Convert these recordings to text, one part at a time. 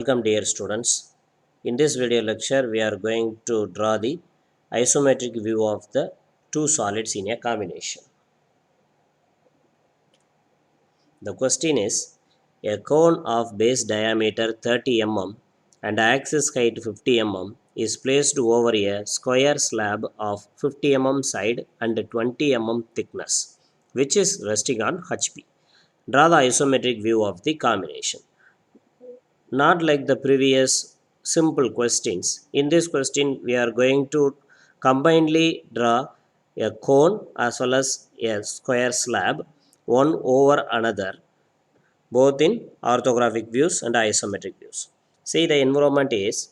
Welcome dear students. In this video lecture we are going to draw the isometric view of the two solids in a combination. The question is, a cone of base diameter 30 mm and axis height 50 mm is placed over a square slab of 50 mm side and 20 mm thickness, which is resting on HP. Draw the isometric view of the combination. Not like the previous simple questions. In this question, we are going to combinedly draw a cone as well as a square slab, one over another, both in orthographic views and isometric views. See, the environment is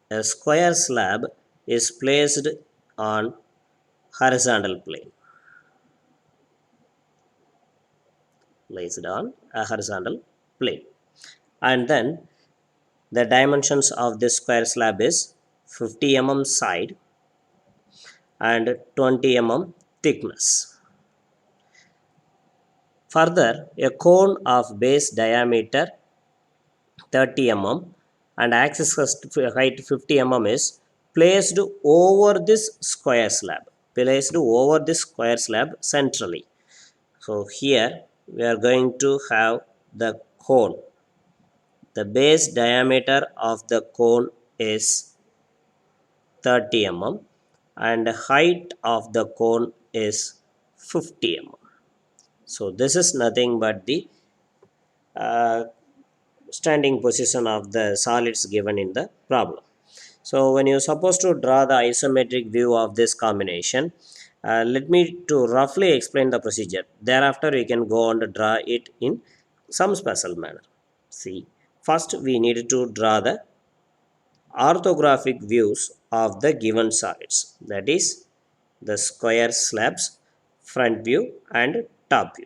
a square slab is placed on horizontal plane. Placed on a horizontal plane. And then the dimensions of this square slab is 50 mm side and 20 mm thickness. Further, a cone of base diameter 30 mm and axis height 50 mm is placed over this square slab. Placed over this square slab centrally. So here we are going to have the cone. The base diameter of the cone is 30 mm and height of the cone is 50 mm. So this is nothing but the uh, standing position of the solids given in the problem. So when you're supposed to draw the isometric view of this combination, let me to roughly explain the procedure. Thereafter we can go on to draw it in some special manner. See, first we need to draw the orthographic views of the given solids, that is the square slabs, front view and top view.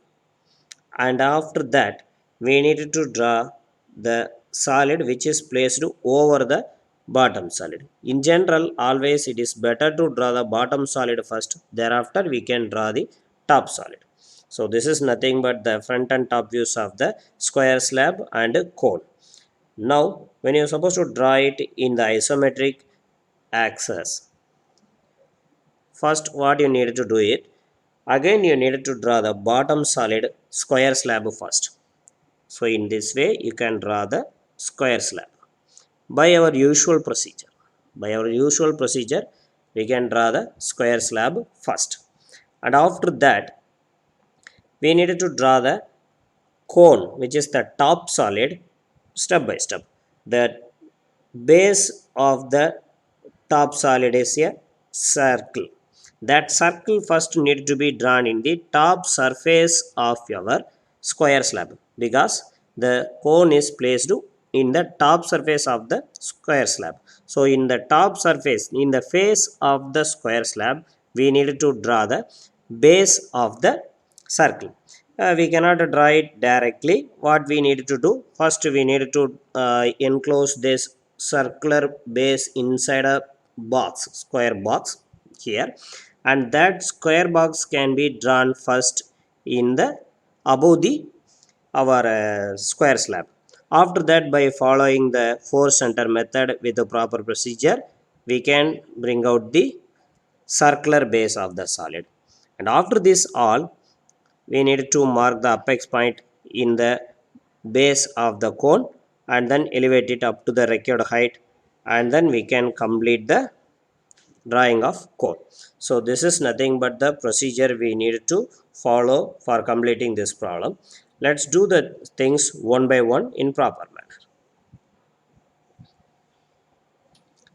And after that we need to draw the solid which is placed over the bottom solid. In general, always it is better to draw the bottom solid first, thereafter we can draw the top solid. So this is nothing but the front and top views of the square slab and cone. Now when you are supposed to draw it in the isometric axis, first what you need to do it, again you need to draw the bottom solid square slab first. So in this way you can draw the square slab by our usual procedure. By our usual procedure we can draw the square slab first, and after that we need to draw the cone which is the top solid step by step. The base of the top solid is a circle. That circle first need to be drawn in the top surface of your square slab, because the cone is placed in the top surface of the square slab. So in the top surface, in the face of the square slab, we need to draw the base of the circle. We cannot draw it directly. What we need to do, first we need to enclose this circular base inside a box, square box here, and that square box can be drawn first in the above the our square slab. After that, by following the 4 center method with the proper procedure, we can bring out the circular base of the solid. And after this all, we need to mark the apex point in the base of the cone and then elevate it up to the required height, and then we can complete the drawing of cone. So this is nothing but the procedure we need to follow for completing this problem. Let's do the things one by one in proper manner.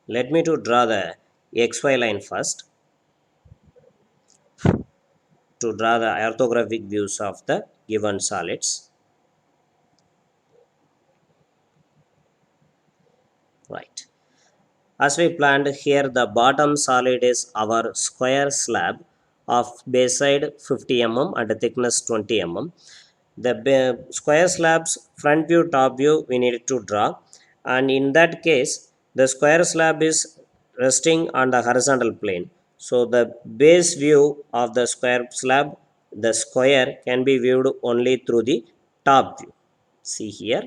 Let me to draw the XY line first, to draw the orthographic views of the given solids. Right. As we planned here, the bottom solid is our square slab of base side 50 mm and thickness 20 mm. The square slab's front view, top view we need to draw, and in that case the square slab is resting on the horizontal plane. So the base view of the square slab, the square can be viewed only through the top view. See here,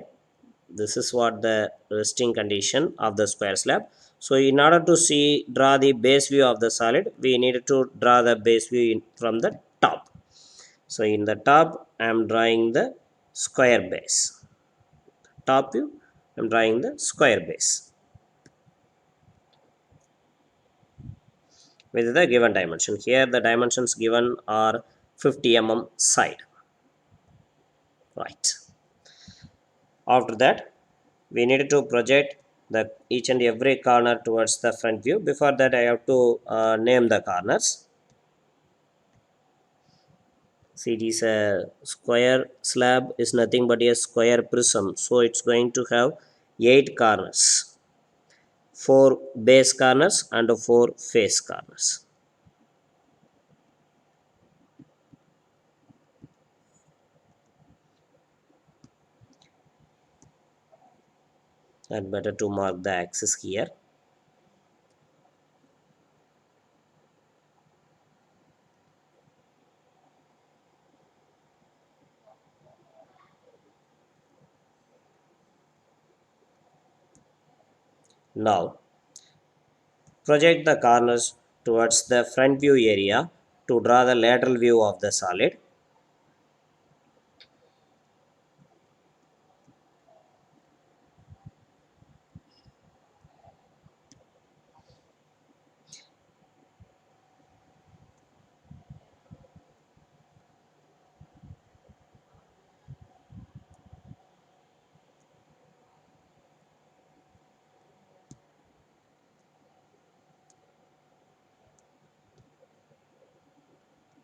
this is what the resting condition of the square slab. So in order to draw the base view of the solid, we need to draw the base view from the top. So in the top, I am drawing the square base. Top view, I am drawing the square base with the given dimension. Here the dimensions given are 50 mm side. Right. After that, we need to project the each and every corner towards the front view. Before that, I have to name the corners. See, it is a square slab is nothing but a square prism. So it's going to have 8 corners, 4 base corners and 4 face corners. And better to mark the axis here. Now, project the corners towards the front view area to draw the lateral view of the solid.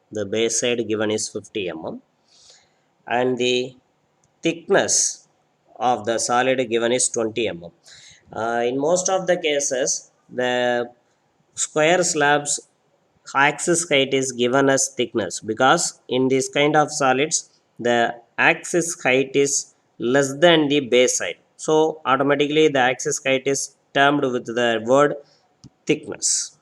The base side given is 50 mm and the thickness of the solid given is 20 mm. In most of the cases, the square slabs axis height is given as thickness, because in this kind of solids the axis height is less than the base height. So automatically the axis height is termed with the word thickness.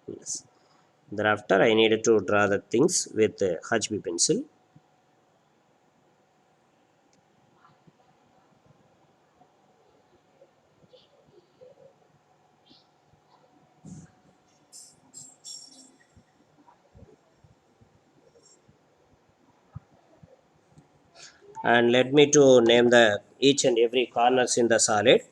Yes. Thereafter, I needed to draw the things with HB pencil. And let me to name the each and every corners in the solid,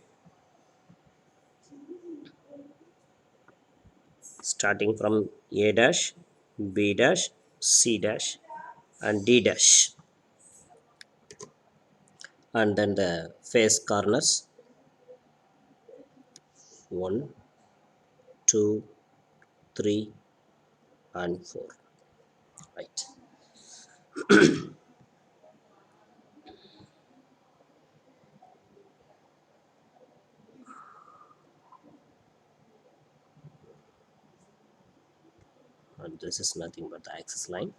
starting from A dash, B dash, C dash and D dash, and then the face corners 1, 2, 3 and 4. Right. And this is nothing but the axis line.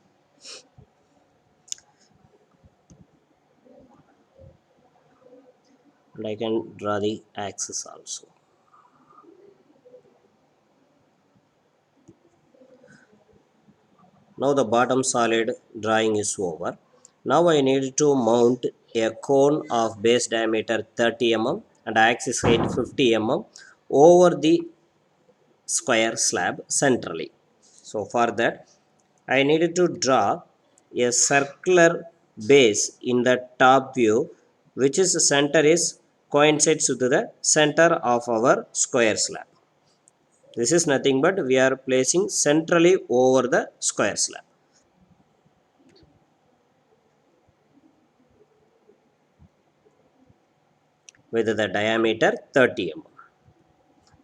And I can draw the axis also. Now the bottom solid drawing is over. Now I need to mount a cone of base diameter 30 mm and axis height 50 mm over the square slab centrally. So for that, I needed to draw a circular base in the top view, which is center is coincides with the center of our square slab. This is nothing but we are placing centrally over the square slab with the diameter 30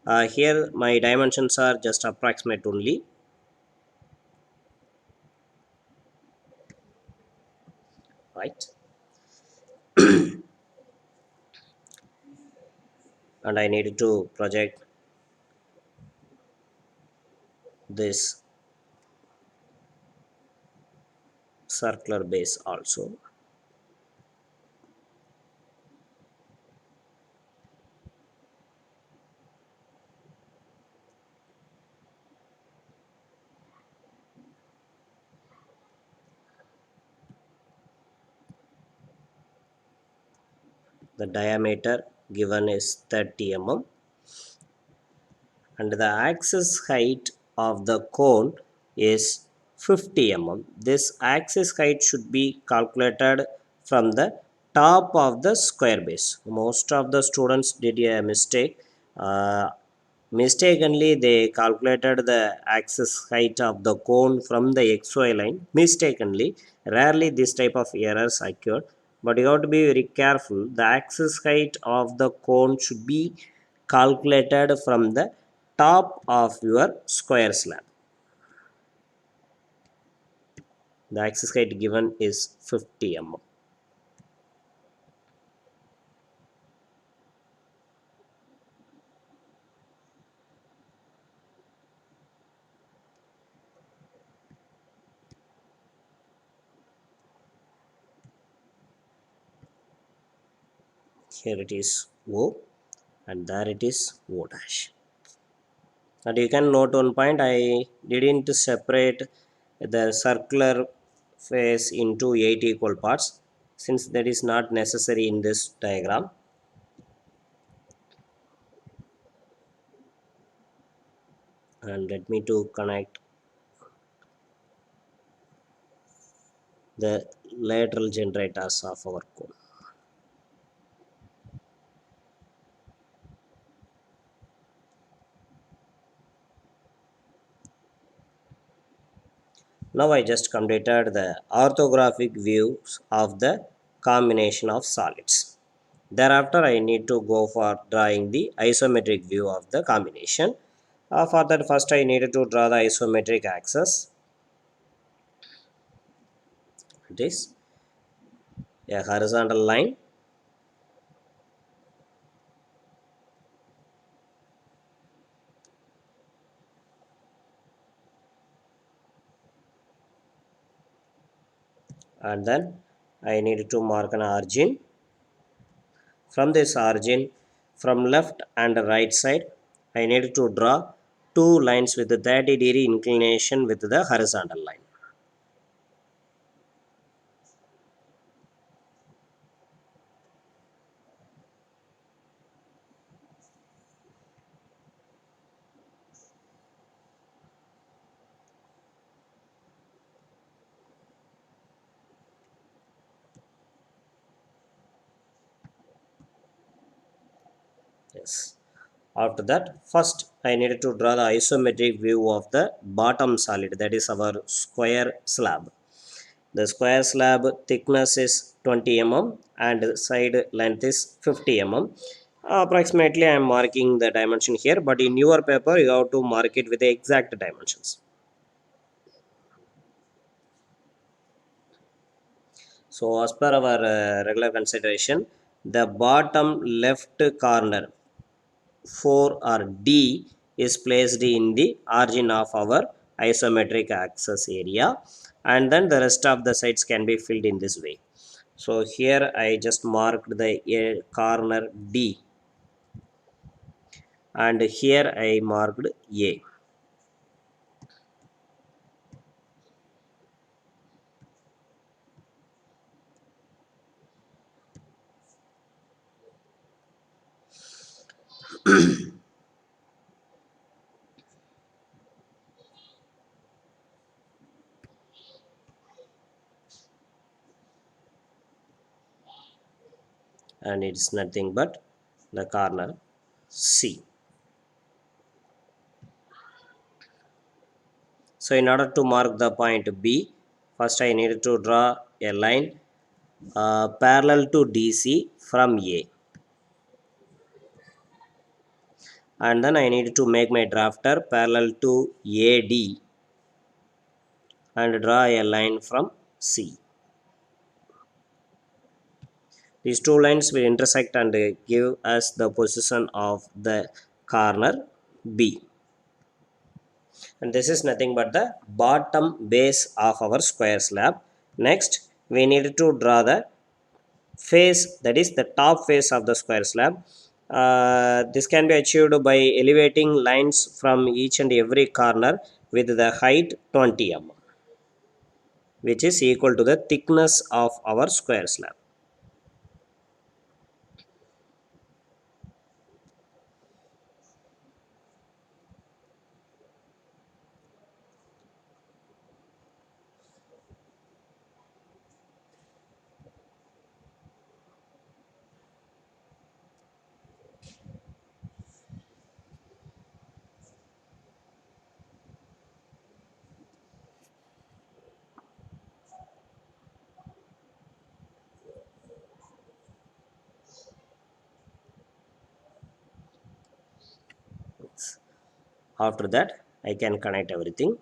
mm. Here my dimensions are just approximate only. right? And I need to project this circular base also. The diameter given is 30 mm and the axis height of the cone is 50 mm. This axis height should be calculated from the top of the square base. Most of the students did a mistake. Mistakenly, they calculated the axis height of the cone from the XY line. Mistakenly, rarely this type of errors occur, but you have to be very careful. The axis height of the cone should be calculated from the top of your square slab. The axis height given is 50 mm. Here it is O and there it is O dash. And you can note one point, I didn't separate the circular face into 8 equal parts since that is not necessary in this diagram. And let me to connect the lateral generators of our cone. Now I just completed the orthographic views of the combination of solids. Thereafter I need to go for drawing the isometric view of the combination. For that first I needed to draw the isometric axis. It is a horizontal line and then I need to mark an origin. From this origin, from left and right side, I need to draw two lines with the 30-degree inclination with the horizontal line. Yes. After that, first I needed to draw the isometric view of the bottom solid, that is our square slab. The square slab thickness is 20 mm and side length is 50 mm. Approximately I am marking the dimension here, but in your paper you have to mark it with the exact dimensions. So as per our regular consideration, the bottom left corner 4 or D is placed in the origin of our isometric axis area, and then the rest of the sides can be filled in this way. So here I just marked the corner D and here I marked A. And it's nothing but the corner C. So in order to mark the point B, first I need to draw a line parallel to DC from A, and then I need to make my drafter parallel to AD and draw a line from C. These two lines will intersect and give us the position of the corner B. And this is nothing but the bottom base of our square slab. Next, we need to draw the face, that is the top face of the square slab. This can be achieved by elevating lines from each and every corner with the height 20 mm, which is equal to the thickness of our square slab. After that, I can connect everything.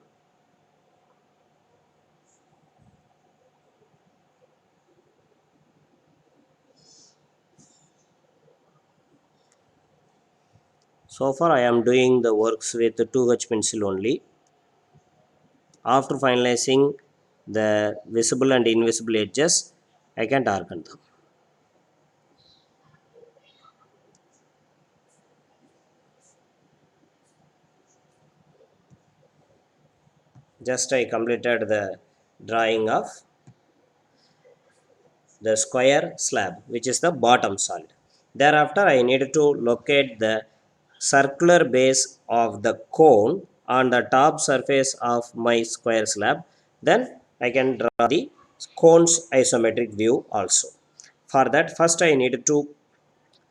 So far, I am doing the works with the 2H pencil only. After finalizing the visible and invisible edges, I can darken them. Just I completed the drawing of the square slab, which is the bottom solid. Thereafter, I need to locate the circular base of the cone on the top surface of my square slab. Then I can draw the cone's isometric view also. For that, first I need to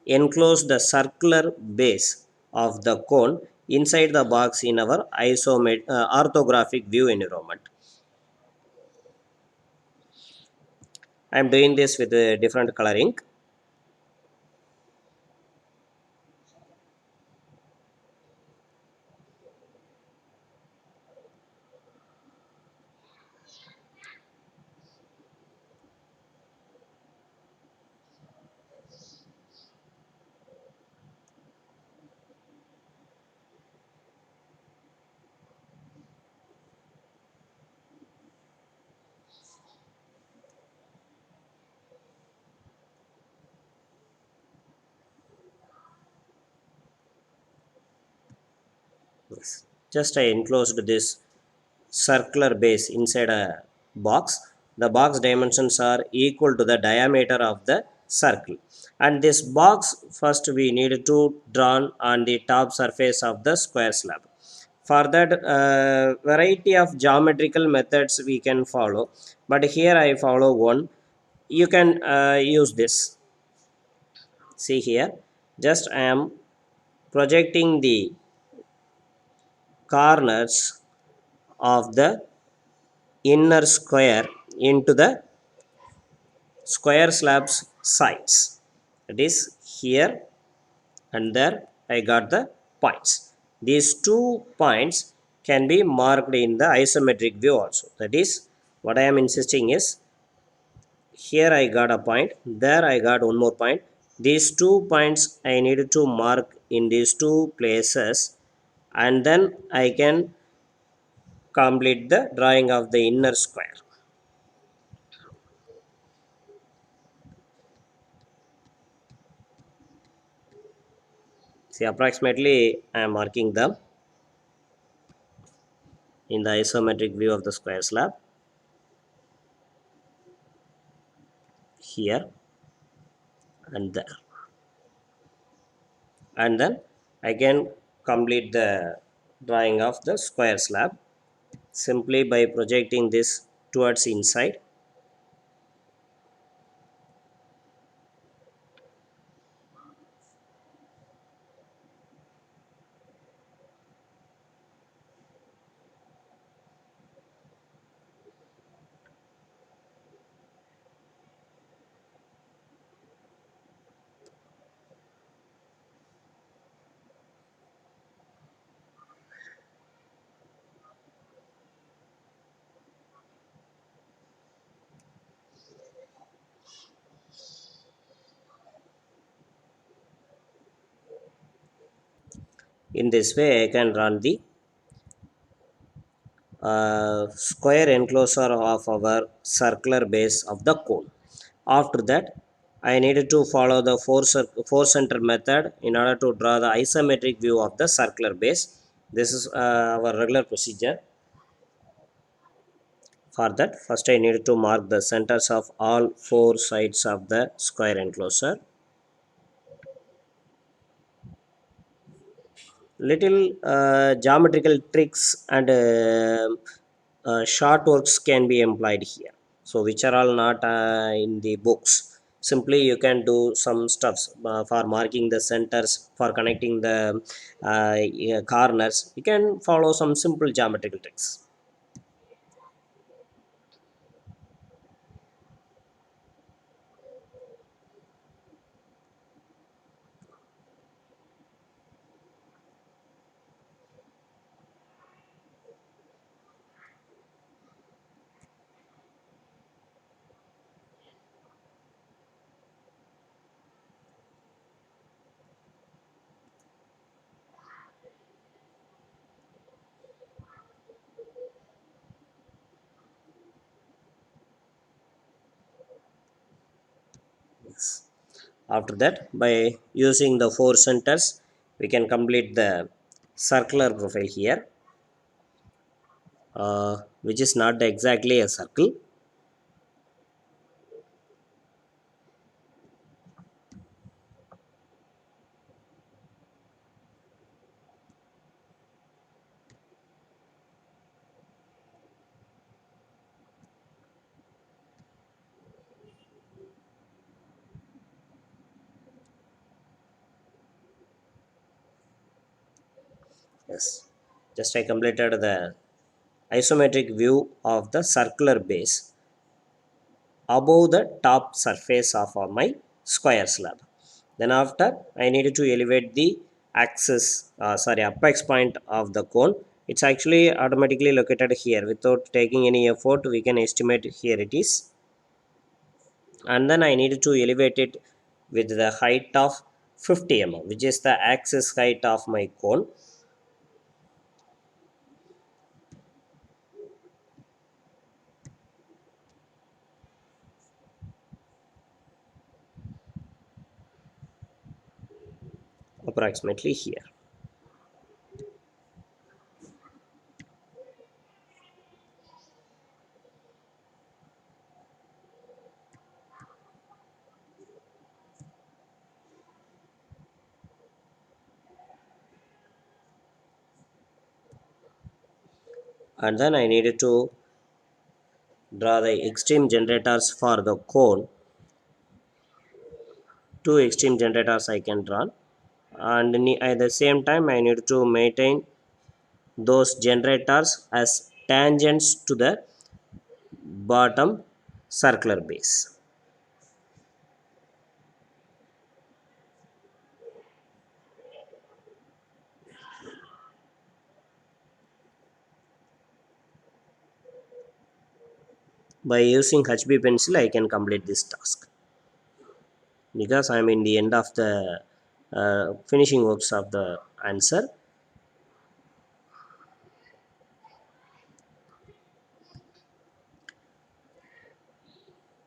enclose the circular base of the cone inside the box in our orthographic view environment. I am doing this with a different color ink. Yes. Just I enclosed this circular base inside a box. The box dimensions are equal to the diameter of the circle. And this box first we need to draw on the top surface of the square slab. For that, variety of geometrical methods we can follow. But here I follow one. You can use this. See here. Just I am projecting the corners of the inner square into the square slab's sides. That is here and there I got the points. These 2 points can be marked in the isometric view also. That is what I am insisting is, here I got a point, there I got one more point. These 2 points I need to mark in these two places, and then I can complete the drawing of the inner square. See, approximately I am marking them in the isometric view of the square slab here and there. And then I can complete the drawing of the square slab simply by projecting this towards inside. In this way I can run the square enclosure of our circular base of the cone. After that I needed to follow the four center method in order to draw the isometric view of the circular base. This is our regular procedure. For that, first I needed to mark the centers of all four sides of the square enclosure. Little geometrical tricks and short works can be employed here, so which are all not in the books. Simply you can do some stuffs for marking the centers, for connecting the yeah, corners. You can follow some simple geometrical tricks. After that, by using the four centers, we can complete the circular profile here, which is not exactly a circle. Yes, just I completed the isometric view of the circular base above the top surface of my square slab. Then after I needed to elevate the axis, apex point of the cone. It's actually automatically located here without taking any effort. We can estimate here it is. And then I needed to elevate it with the height of 50 mm, which is the axis height of my cone. Approximately here. And then I needed to draw the extreme generators for the cone. Two extreme generators I can draw, and at the same time I need to maintain those generators as tangents to the bottom circular base. By using HB pencil I can complete this task, because I am in the end of the finishing works of the answer.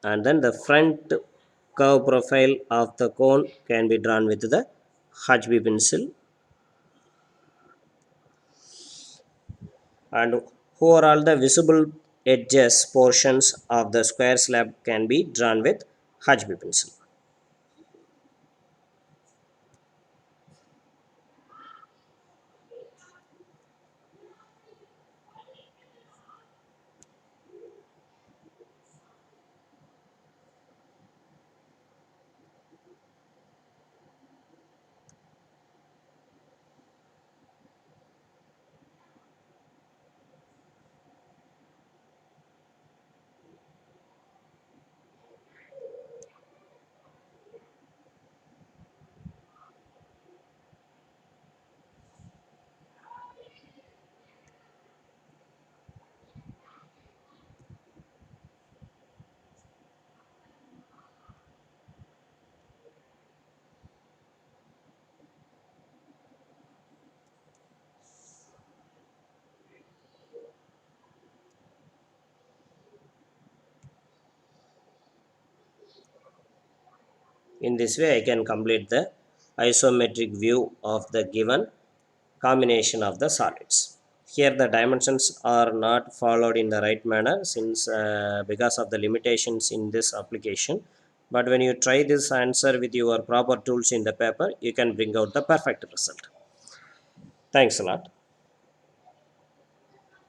And then the front curve profile of the cone can be drawn with the HB pencil, and overall the visible edges portions of the square slab can be drawn with HB pencil. In this way I can complete the isometric view of the given combination of the solids. Here the dimensions are not followed in the right manner since because of the limitations in this application, but when you try this answer with your proper tools in the paper, you can bring out the perfect result. Thanks a lot.